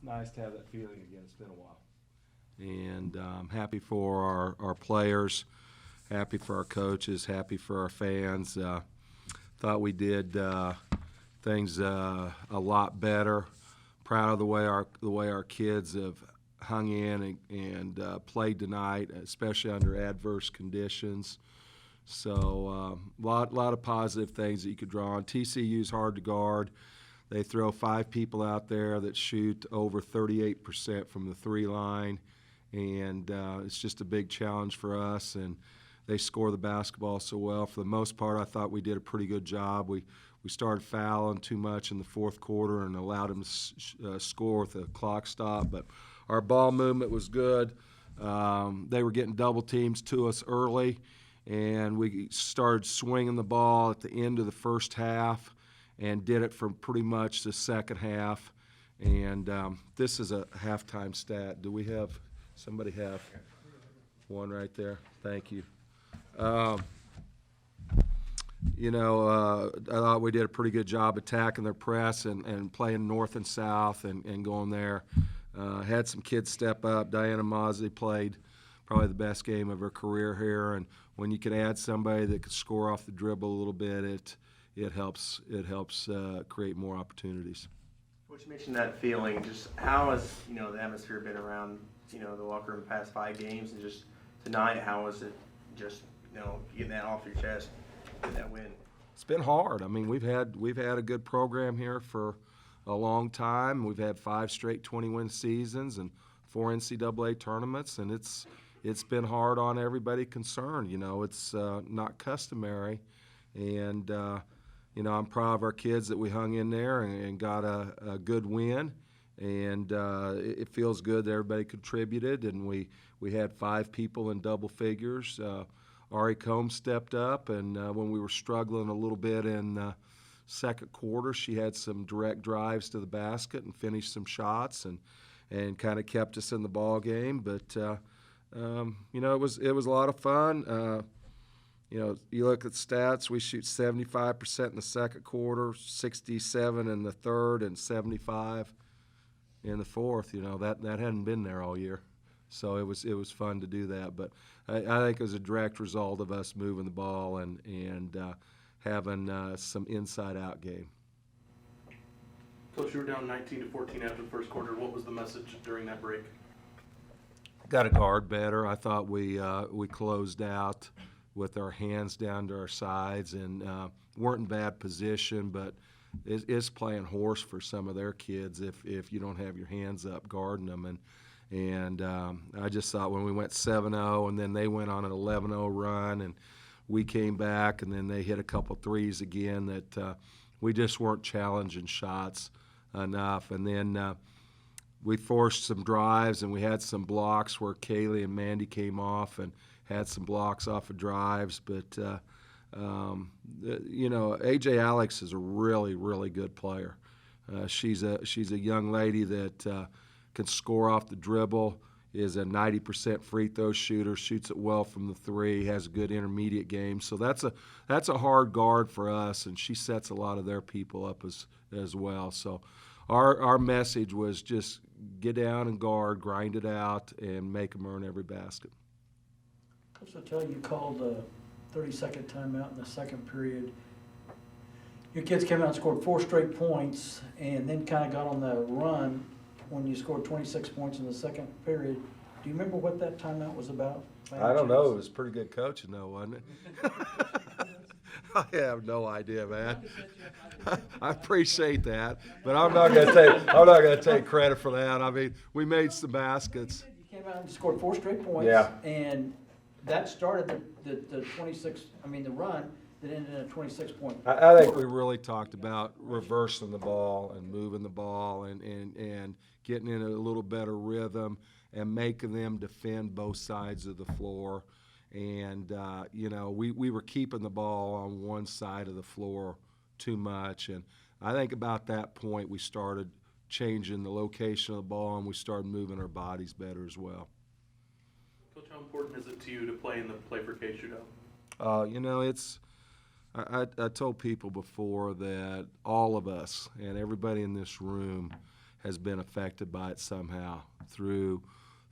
nice to have that feeling again. It's been a while. And happy for our players, happy for our coaches, happy for our fans. Thought we did things a lot better. Proud of the way our kids have hung in and played tonight, especially under adverse conditions. So lot of positive things that you could draw on. TCU's hard to guard. They throw 5 people out there that shoot over 38% from the 3 line, and it's just a big challenge for us. And they score the basketball so well. For the most part, I thought we did a pretty good job. We started fouling too much in the fourth quarter and allowed them to score with a clock stop. But our ball movement was good. They were getting double teams to us early, and we started swinging the ball at the end of the first half and did it from pretty much the second half. And this is a halftime stat. Do we have somebody have one right there? Thank you. I thought we did a pretty good job attacking their press and playing north and south and going there. Had some kids step up. Diana Mosley played probably the best game of her career here, and when you can add somebody that could score off the dribble a little bit, it helps create more opportunities. Coach, you mentioned that feeling. Just how has the atmosphere been around the locker room the past 5 games, and just tonight, how was it? Just getting that off your chest, getting that win. It's been hard. I mean, we've had a good program here for a long time. We've had 5 straight 20-win seasons and 4 NCAA tournaments, and it's been hard on everybody concerned. It's not customary, and I'm proud of our kids that we hung in there and got a good win, and it feels good that everybody contributed, and we had 5 people in double figures. Ari Combs stepped up, and when we were struggling a little bit in second quarter, she had some direct drives to the basket and finished some shots and kind of kept us in the ball game. But it was a lot of fun. You look at stats, we shoot 75% in the second quarter, 67 in the third, and 75 in the fourth. That hadn't been there all year. So it was fun to do that. But I think it was a direct result of us moving the ball and having some inside-out game. Coach, you were down 19-14 after the first quarter. What was the message during that break? Got to guard better. I thought we closed out with our hands down to our sides and weren't in bad position, but it's playing horse for some of their kids if you don't have your hands up guarding them. And I just thought when we went 7-0 and then they went on an 11-0 run and we came back and then they hit a couple threes again that we just weren't challenging shots enough. And then we forced some drives and we had some blocks where Kaylee and Mandy came off and had some blocks off of drives. But, A.J. Alex is a really, really good player. She's a young lady that can score off the dribble, is a 90% free throw shooter, shoots it well from the 3, has a good intermediate game. So that's a hard guard for us, and she sets a lot of their people up as well. So our message was just get down and guard, grind it out, and make them earn every basket. Coach Littell, you called a 30-second timeout in the second period. Your kids came out and scored 4 straight points and then kind of got on the run when you scored 26 points in the second period. Do you remember what that timeout was about? I don't know. It was pretty good coaching, though, wasn't it? I have no idea, man. I appreciate that, but I'm not going to take credit for that. I mean, we made some baskets. You came out and scored 4 straight points. Yeah. And that started the 26. The run that ended in a 26-point. I think we really talked about reversing the ball and moving the ball and getting in a little better rhythm and making them defend both sides of the floor. And, we were keeping the ball on one side of the floor too much. And I think about that point we started changing the location of the ball and we started moving our bodies better as well. Coach, how important is it to you to play in the Play for K shootout? I told people before that all of us and everybody in this room has been affected by it somehow through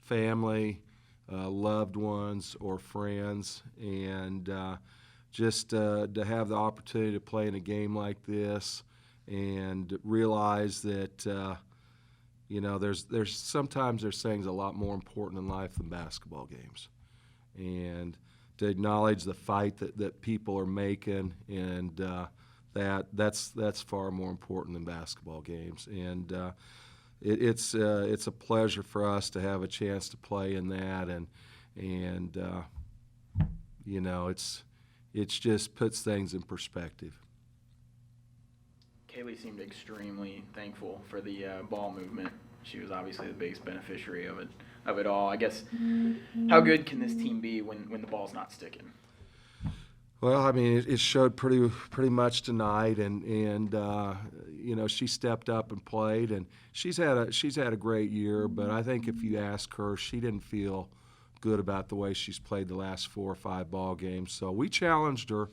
family, loved ones, or friends. And just to have the opportunity to play in a game like this and realize that there's sometimes there's things a lot more important in life than basketball games, and to acknowledge the fight that people are making, and that's far more important than basketball games. And it's a pleasure for us to have a chance to play in that, and it's just puts things in perspective. Kaylee seemed extremely thankful for the ball movement. She was obviously the biggest beneficiary of it all. I guess, how good can this team be when the ball's not sticking? Well, I mean, it showed pretty much tonight, and she stepped up and played, and she's had a great year. But I think if you ask her, she didn't feel good about the way she's played the last 4 or 5 ball games. So we challenged her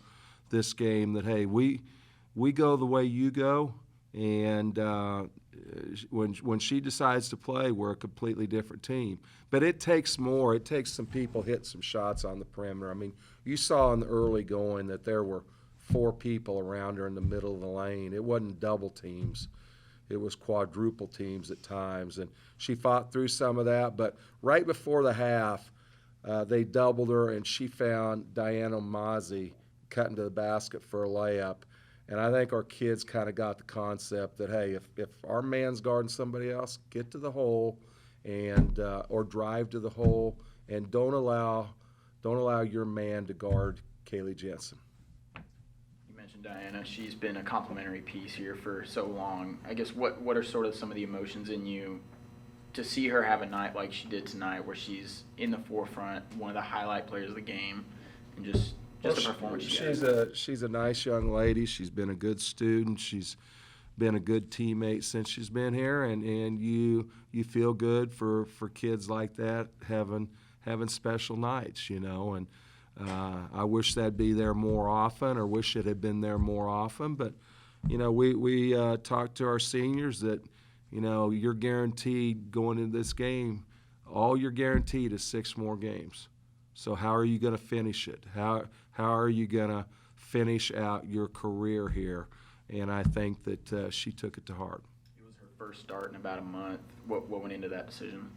this game that, hey, we go the way you go, and when she decides to play, we're a completely different team. But it takes more. It takes some people hit some shots on the perimeter. I mean, you saw in the early going that there were 4 people around her in the middle of the lane. It wasn't double teams. It was quadruple teams at times, and she fought through some of that. But right before the half, they doubled her, and she found Diana Mazzi cutting to the basket for a layup. And I think our kids kind of got the concept that, hey, if our man's guarding somebody else, get to the hole and or drive to the hole, and don't allow your man to guard Kaylee Jensen. You mentioned Diana. She's been a complimentary piece here for so long. I guess what are sort of some of the emotions in you to see her have a night like she did tonight, where she's in the forefront, one of the highlight players of the game, and just the performance she has? She's a nice young lady. She's been a good student. She's been a good teammate since she's been here, and you feel good for kids like that having special nights, and I wish that'd be there more often, or wish it had been there more often. But we talked to our seniors that you're guaranteed going into this game. All you're guaranteed is 6 more games. So how are you going to finish it? How are you going to finish out your career here? And I think that she took it to heart. It was her first start in about a month. What went into that decision?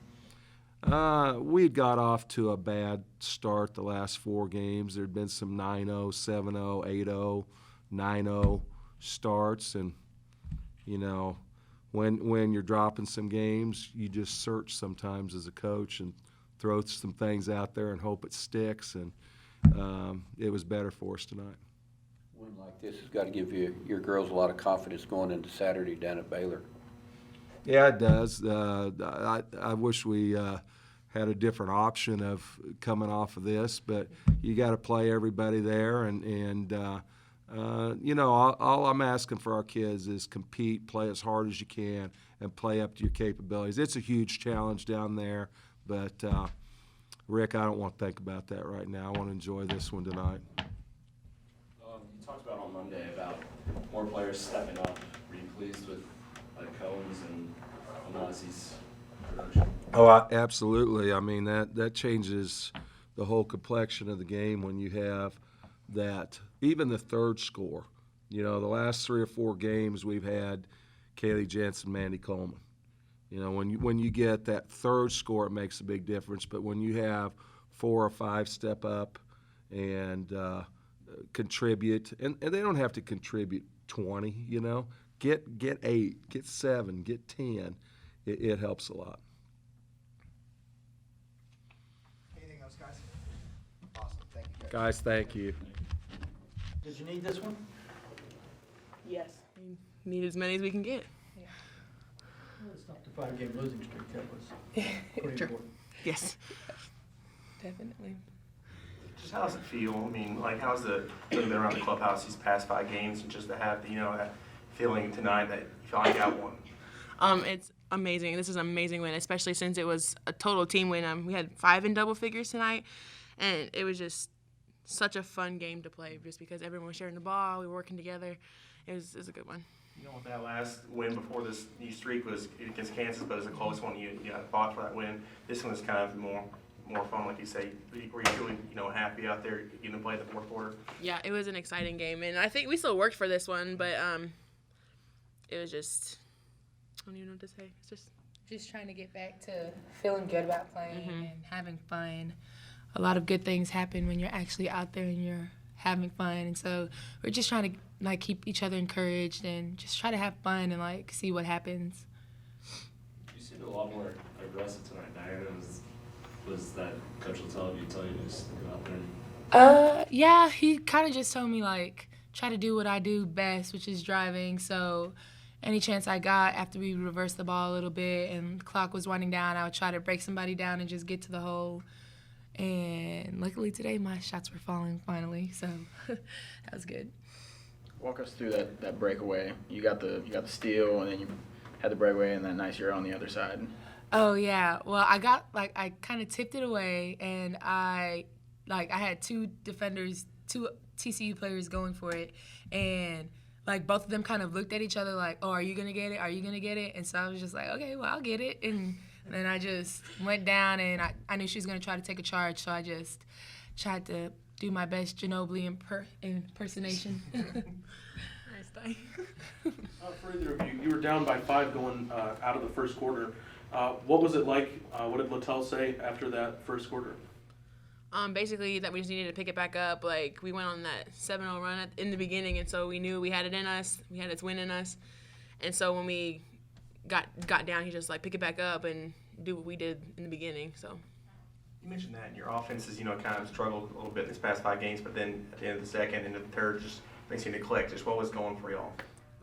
We had got off to a bad start the last 4 games. There had been some 9-0, 7-0, 8-0, 9-0 starts. And, when you're dropping some games, you just search sometimes as a coach and throw some things out there and hope it sticks. And it was better for us tonight. Win like this has got to give your girls a lot of confidence going into Saturday down at Baylor. Yeah, it does. I wish we had a different option of coming off of this, but you got to play everybody there, and all I'm asking for our kids is compete, play as hard as you can, and play up to your capabilities. It's a huge challenge down there, but Rick, I don't want to think about that right now. I want to enjoy this one tonight. You talked about on Monday about more players stepping up. Were you pleased with Cohen's and Amazi's production? Oh, absolutely. I mean, that changes the whole complexion of the game when you have that. Even the third score. The last 3 or 4 games we've had Kaylee Jensen, Mandy Coleman. When you get that third score, it makes a big difference. But when you have 4 or 5 step up and contribute, and they don't have to contribute 20, get 8, get 7, get 10. It helps a lot. Anything else, guys? Awesome. Thank you, Guys, thank you. Did you need this one? Yes. We need as many as we can get. Well, it's not the 5-game losing streak. That was pretty True. important. Yes. Definitely. Just how does it feel? I mean, how's the been around the clubhouse these past 5 games, and just to have that feeling tonight that you feel like you got one? It's amazing. This is an amazing win, especially since it was a total team win. We had 5 in double figures tonight, and it was just such a fun game to play just because everyone was sharing the ball. We were working together. It was a good one. You know, with that last win before this new streak was against Kansas, but it was a close one. You fought for that win. This one was kind of more fun, like you say. Were you feeling happy out there getting to play the fourth quarter? Yeah, it was an exciting game, and I think we still worked for this one, but it was just, I don't even know what to say. It's just trying to get back to feeling good about playing and having fun. A lot of good things happen when you're actually out there and you're having fun, and so we're just trying to like keep each other encouraged and just try to have fun and like see what happens. You seemed a lot more aggressive tonight, Diana. Was that Coach will tell you to just go out there? Yeah, he kind of just told me like try to do what I do best, which is driving. So any chance I got after we reversed the ball a little bit and the clock was winding down, I would try to break somebody down and just get to the hole. And luckily today my shots were falling finally, so that was good. Walk us through that breakaway. You got the steal, and then you had the breakaway, and that nice you're on the other side. Oh yeah, well I kind of tipped it away, and I had two defenders, two TCU players going for it, and like both of them kind of looked at each other like, oh, are you gonna get it? Are you gonna get it? And so I was just like, okay, well I'll get it, and then I just went down, and I knew she was gonna try to take a charge, so I just tried to do my best Ginobili impersonation. nice thing. For either of you, you were down by 5 going out of the first quarter. What was it like? What did Littell say after that first quarter? Basically that we just needed to pick it back up. Like we went on that 7-0 run in the beginning, and so we knew we had it in us. We had its win in us, and so when we got down, he just like pick it back up and do what we did in the beginning. So. You mentioned that, and your offenses, kind of struggled a little bit these past 5 games, but then at the end of the second and the third, just things seemed to click. Just what was going for y'all?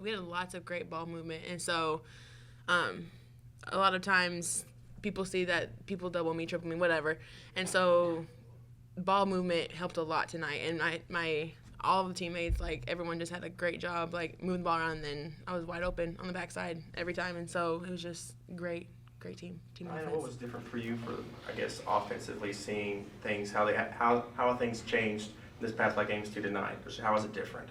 We had lots of great ball movement, and so a lot of times people see that people double me, triple me, whatever, and so ball movement helped a lot tonight. And all of the teammates, like everyone, just had a great job, like moving the ball around. And then I was wide open on the backside every time, and so it was just great team offense. What was different for you for, I guess, offensively seeing things, how have things changed this past 5 games to tonight? How is it different?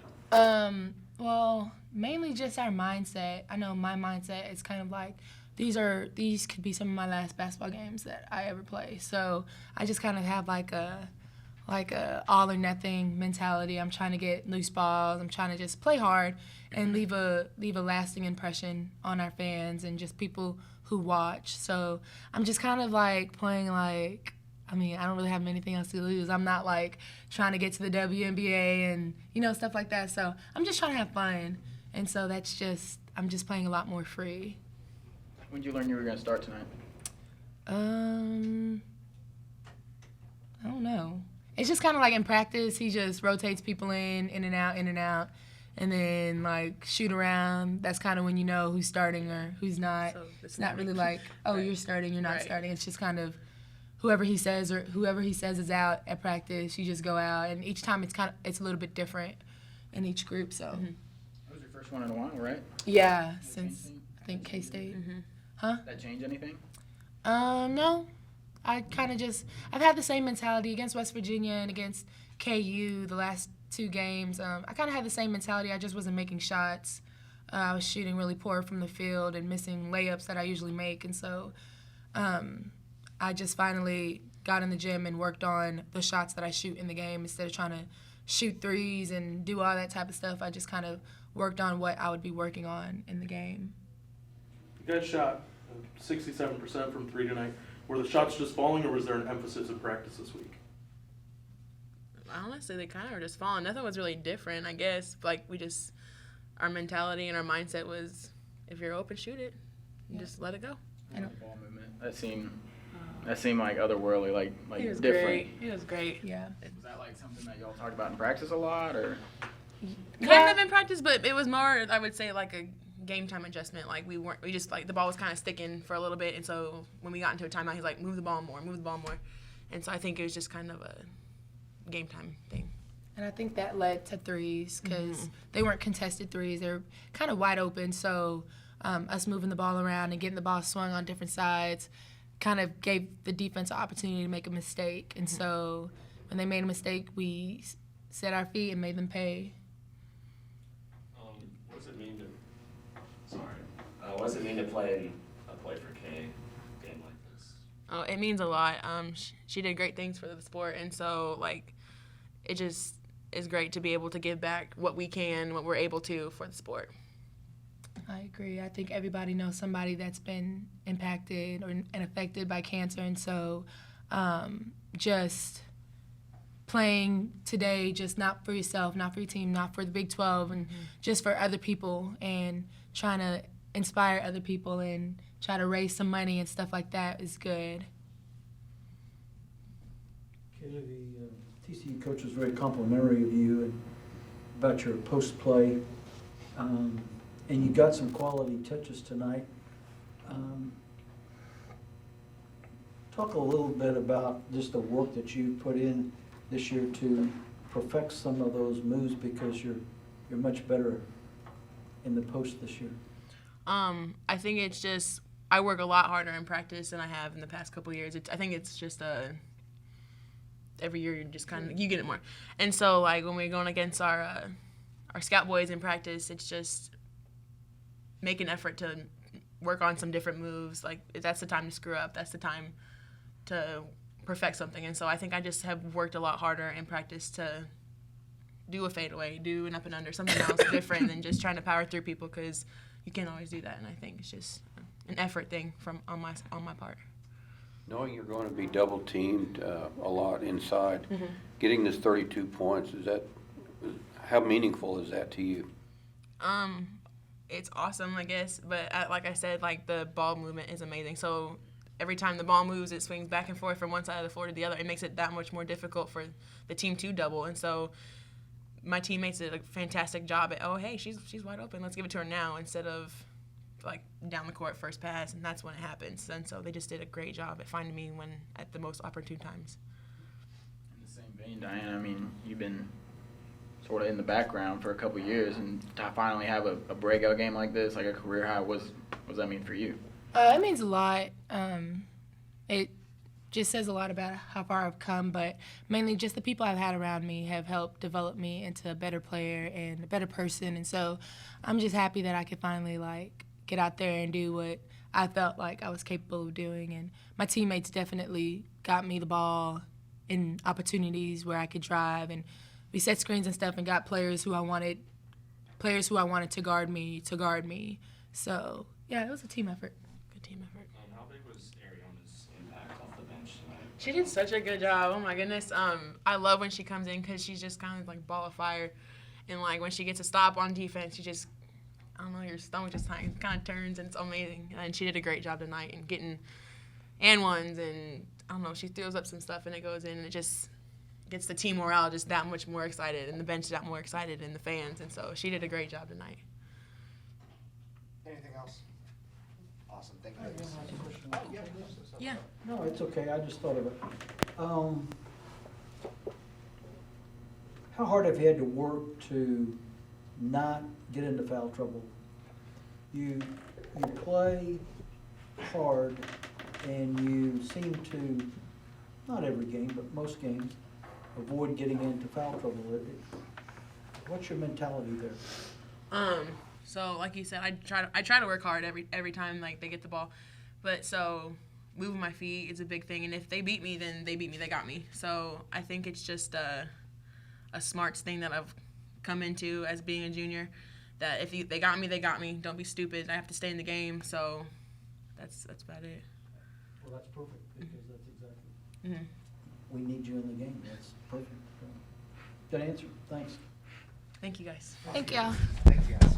Well, mainly just our mindset. I know my mindset is kind of like these could be some of my last basketball games that I ever play. So I just kind of have like a all or nothing mentality. I'm trying to get loose balls. I'm trying to just play hard and leave a lasting impression on our fans and just people who watch. So I'm just kind of like playing like, I don't really have anything else to lose. I'm not like trying to get to the WNBA and stuff like that. So I'm just trying to have fun. And so I'm just playing a lot more free. When did you learn you were going to start tonight? I don't know. It's just kind of like in practice, he just rotates people in and out, and then like shoot around. That's kind of when you know who's starting or who's not. So it's not really like, oh, right. You're starting, you're not right. Starting. It's just kind of whoever he says is out at practice, you just go out, and each time it's a little bit different in each group. So. Mm-hmm. That was your first one in a while, right? Yeah, since I think K-State. Mm-hmm. Huh? Did that change anything? No. I've had the same mentality against West Virginia and against KU the last 2 games. I kind of had the same mentality. I just wasn't making shots. I was shooting really poor from the field and missing layups that I usually make. And so I just finally got in the gym and worked on the shots that I shoot in the game instead of trying to shoot threes and do all that type of stuff. I just kind of worked on what I would be working on in the game. You guys shot 67% from 3 tonight. Were the shots just falling, or was there an emphasis in practice this week? Honestly, they kind of were just falling. Nothing was really different, I guess. Like, our mentality and our mindset was, if you're open, shoot it. And just let it go. Ball movement. That seemed like otherworldly, like he was different. Great. He was great. Yeah. Was that like something that y'all talked about in practice a lot, or? Kind of in practice, but it was more, I would say, like a game time adjustment. Like we just like the ball was kind of sticking for a little bit, and so when we got into a timeout, he's like, move the ball more, and so I think it was just kind of a game time thing. And I think that led to threes because they weren't contested threes; they were kind of wide open. So us moving the ball around and getting the ball swung on different sides kind of gave the defense an opportunity to make a mistake. And so when they made a mistake, we set our feet and made them pay. What does it mean to What's it mean to play for Kay game like this? Oh, it means a lot. She did great things for the sport, and so like, it just is great to be able to give back what we can, what we're able to for the sport. I agree. I think everybody knows somebody that's been impacted and affected by cancer, and so just playing today, just not for yourself, not for your team, not for the Big 12, and just for other people, and trying to inspire other people and try to raise some money and stuff like that is good. Kayla, the TCU coach was very complimentary of you and about your post-play, and you got some quality touches tonight. Talk a little bit about just the work that you put in this year to perfect some of those moves, because you're much better in the post this year. I think it's just I work a lot harder in practice than I have in the past couple of years. I think it's just every year you just kind of you get it more. And so like when we're going against our scout boys in practice, it's just make an effort to work on some different moves. Like that's the time to screw up. That's the time to perfect something. And so I think I just have worked a lot harder in practice to do a fadeaway, do an up and under, something else different than just trying to power through people, because you can't always do that. And I think it's just an effort thing on my part. Knowing you're going to be double teamed a lot inside, getting this 32 points, how meaningful is that to you? It's awesome, I guess, but like I said, like the ball movement is amazing. So every time the ball moves, it swings back and forth from one side of the floor to the other. It makes it that much more difficult for the team to double. And so my teammates did a fantastic job at, oh, hey, she's wide open, let's give it to her now, instead of like down the court first pass, and that's when it happens. And so they just did a great job at finding me at the most opportune times. In the same vein, Diana, I mean, you've been sort of in the background for a couple of years, and to finally have a breakout game like this, like a career high, what does that mean for you? It means a lot. It just says a lot about how far I've come, but mainly just the people I've had around me have helped develop me into a better player and a better person. And so I'm just happy that I could finally like get out there and do what I felt like I was capable of doing. And my teammates definitely got me the ball in opportunities where I could drive, and we set screens and stuff and got players who I wanted to guard me. So yeah, it was a team effort. Good team effort. And how big was Ariana's impact off the bench tonight? She did such a good job. Oh my goodness. I love when she comes in, because she's just kind of like ball of fire, and like when she gets a stop on defense, she just, I don't know, your stomach just kind of turns, and it's amazing. And she did a great job tonight and getting and ones, and I don't know, she throws up some stuff and it goes in, and it just gets the team morale just that much more excited, and the bench that more excited, and the fans. And so she did a great job tonight. Anything else? Awesome, thank you. I have one last question. Oh, yeah. Yeah. No, it's okay, I just thought of it. How hard have you had to work to not get into foul trouble? You play hard, and you seem to, not every game, but most games, avoid getting into foul trouble. What's your mentality there? So like you said, I try to work hard every time like they get the ball, but so moving my feet is a big thing, and if they beat me, then they beat me, they got me. So I think it's just a smarts thing that I've come into as being a junior, that if they got me, they got me. Don't be stupid. I have to stay in the game. So that's about it. Well, that's perfect, because that's exactly, Mm-hmm. we need you in the game, that's perfect. Good answer, thanks. Thank you guys. Thank y'all. Thank you, guys.